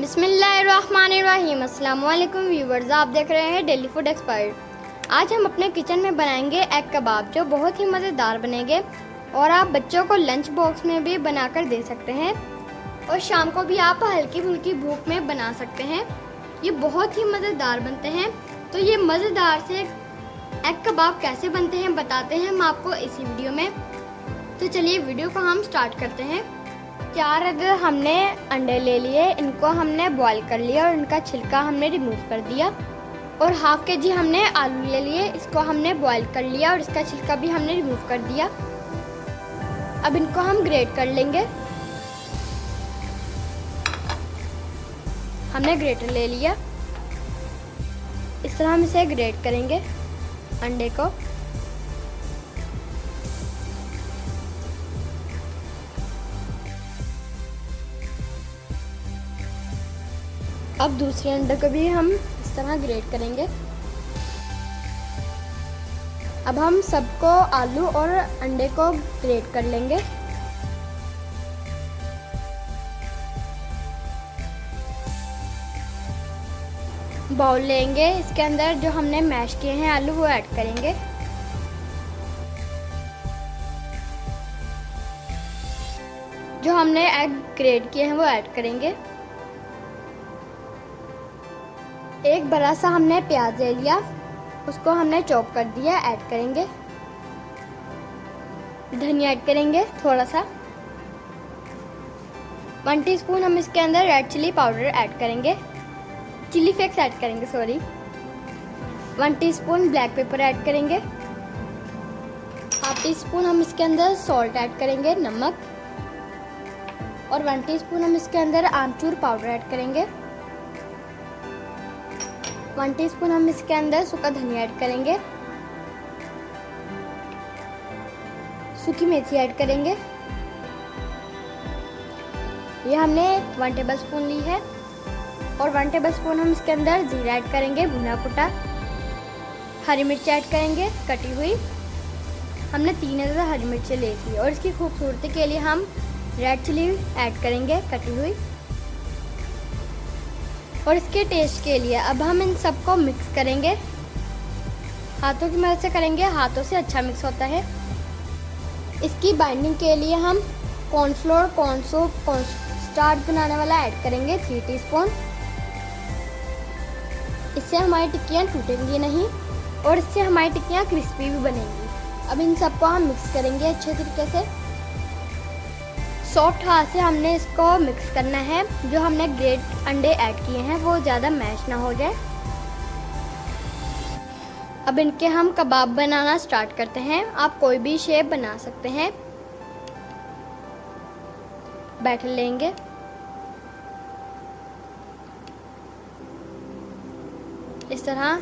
बिस्मिल्लाहिर्रहमानिर्रहीम। अस्सलाम वालेकुम व्यूवर्स, आप देख रहे हैं डेली फूड एक्सपर्ट। आज हम अपने किचन में बनाएंगे एग कबाब, जो बहुत ही मज़ेदार बनेंगे और आप बच्चों को लंच बॉक्स में भी बनाकर दे सकते हैं और शाम को भी आप हल्की फुल्की भूख में बना सकते हैं। ये बहुत ही मज़ेदार बनते हैं। तो ये मज़ेदार से एग कबाब कैसे बनते हैं बताते हैं हम आपको इसी वीडियो में। तो चलिए वीडियो को हम स्टार्ट करते हैं। 4 अदद हमने अंडे ले लिए, इनको हमने बॉईल कर लिया और इनका छिलका हमने रिमूव कर दिया। और हाफ के जी हमने आलू ले लिए, इसको हमने बॉईल कर लिया और इसका छिलका भी हमने रिमूव कर दिया। अब इनको हम ग्रेट कर लेंगे। हमने ग्रेटर ले लिया, इस तरह हम इसे ग्रेट करेंगे अंडे को। अब दूसरे अंडे को भी हम इस तरह ग्रेट करेंगे। अब हम सबको आलू और अंडे को ग्रेट कर लेंगे। बाउल लेंगे, इसके अंदर जो हमने मैश किए हैं आलू वो ऐड करेंगे। जो हमने एग ग्रेट किए हैं वो ऐड करेंगे। एक बड़ा सा हमने प्याज ले लिया, उसको हमने चॉप कर दिया, ऐड करेंगे। धनिया ऐड करेंगे थोड़ा सा। 1 टीस्पून हम इसके अंदर रेड चिली पाउडर ऐड करेंगे, चिली फ्लेक्स ऐड करेंगे, sorry. 1 teaspoon black pepper add करेंगे। हाफ टीस्पून हम इसके अंदर सॉल्ट ऐड करेंगे, नमक। और 1 टीस्पून हम इसके अंदर आमचूर पाउडर ऐड करेंगे। 1 टीस्पून हम इसके अंदर सूखा धनिया ऐड करेंगे। सूखी मेथी ऐड करेंगे। ये हमने 1 टेबलस्पून ली है। और 1 टेबलस्पून हम इसके अंदर जीरा ऐड करेंगे, भुना कुटा। हरी मिर्च ऐड करेंगे कटी हुई। हमने 3 अदद हरी मिर्चें ली थी। और इसकी खूबसूरती के लिए हम रेड चिली ऐड करेंगे कटी हुई। और इसके टेस्ट के लिए अब हम इन सबको मिक्स करेंगे। हाथों की मदद से करेंगे, हाथों से अच्छा मिक्स होता है। इसकी बाइंडिंग के लिए हम कॉर्नफ्लोर, कॉर्नसूप, कॉर्नस्टार्च बनाने वाला ऐड करेंगे 3 टीस्पून। इससे हमारी टिक्कियाँ टूटेंगी नहीं और इससे हमारी टिक्कियाँ क्रिस्पी भी बनेंगी। अब इन सबको हम मिक्स करेंगे अच्छे तरीके से। सॉफ्ट हाथ से हमने इसको मिक्स करना है। जो हमने ग्रेट अंडे ऐड किए हैं वो ज़्यादा मैश ना हो जाए। अब इनके हम कबाब बनाना स्टार्ट करते हैं। आप कोई भी शेप बना सकते हैं। बैटर लेंगे, इस तरह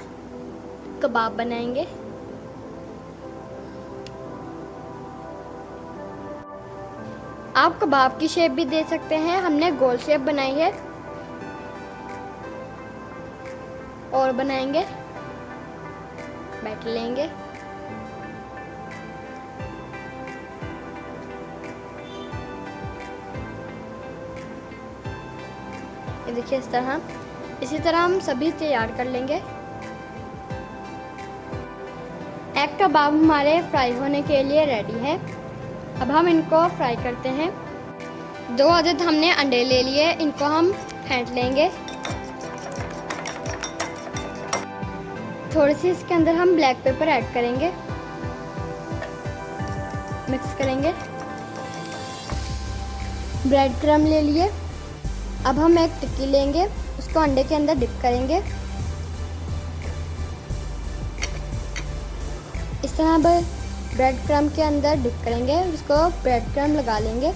कबाब बनाएंगे। आप कबाब की शेप भी दे सकते हैं, हमने गोल शेप बनाई है। और बनाएंगे, बैटर लेंगे। ये देखिए इस तरह। इसी तरह हम सभी तैयार कर लेंगे। एग कबाब हमारे फ्राई होने के लिए रेडी है। अब हम इनको फ्राई करते हैं। 2 अदद हमने अंडे ले लिए, इनको हम फेंट लेंगे। थोड़ी सी इसके अंदर हम ब्लैक पेपर ऐड करेंगे, मिक्स करेंगे। ब्रेड क्रम्ब ले लिए। अब हम एक टिक्की लेंगे, उसको अंडे के अंदर डिप करेंगे। इस तरह ब्रेड क्रम्ब के अंदर डिप करेंगे, उसको ब्रेड क्रम्ब लगा लेंगे।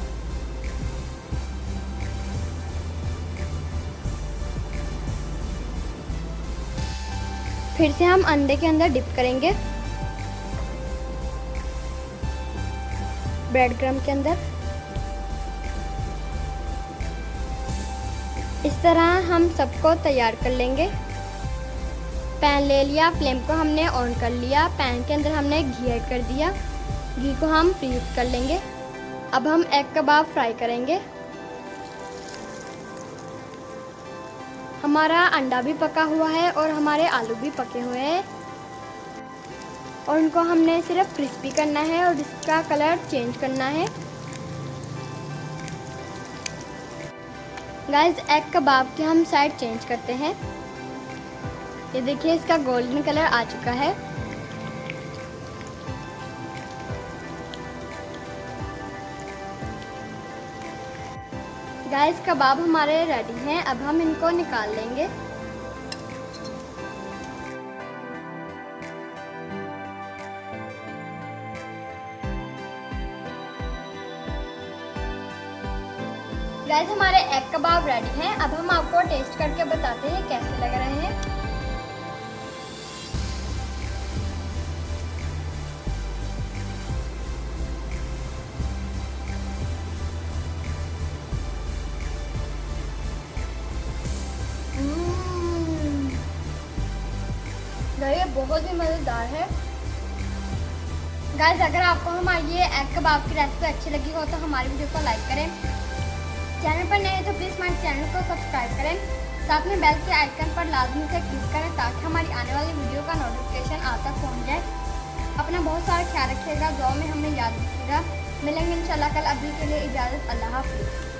फिर से हम अंडे के अंदर डिप करेंगे ब्रेड क्रम्ब के अंदर। इस तरह हम सबको तैयार कर लेंगे। पैन ले लिया, फ्लेम को हमने ऑन कर लिया। पैन के अंदर हमने घी ऐड कर दिया। घी को हम प्रीहीट कर लेंगे। अब हम एग कबाब फ्राई करेंगे। हमारा अंडा भी पका हुआ है और हमारे आलू भी पके हुए हैं और उनको हमने सिर्फ क्रिस्पी करना है और इसका कलर चेंज करना है। गाइस, एग कबाब की हम साइड चेंज करते हैं। ये देखिए, इसका गोल्डन कलर आ चुका है। गाइस, कबाब हमारे रेडी हैं। अब हम इनको निकाल लेंगे। गाइस, हमारे एग कबाब रेडी हैं। अब हम आपको टेस्ट करके बताते हैं कैसे लग रहे हैं। ये बहुत ही मज़ेदार है। गाइस, अगर आपको हमारी ये एग कबाब की रेसिपी अच्छी लगी हो तो हमारी वीडियो को लाइक करें। चैनल पर नए हैं तो प्लीज़ हमारे चैनल को सब्सक्राइब करें। साथ में बेल के आइकन पर लाजमी से क्लिक करें ताकि हमारी आने वाली वीडियो का नोटिफिकेशन आप तक पहुंच जाए। अपना बहुत सारा ख्याल रखिएगा, दुआ में हमें याद रखिएगा। मिलेंगे इंशाल्लाह कल। अभी के लिए इजाज़त, अल्लाह हाफ़िज़।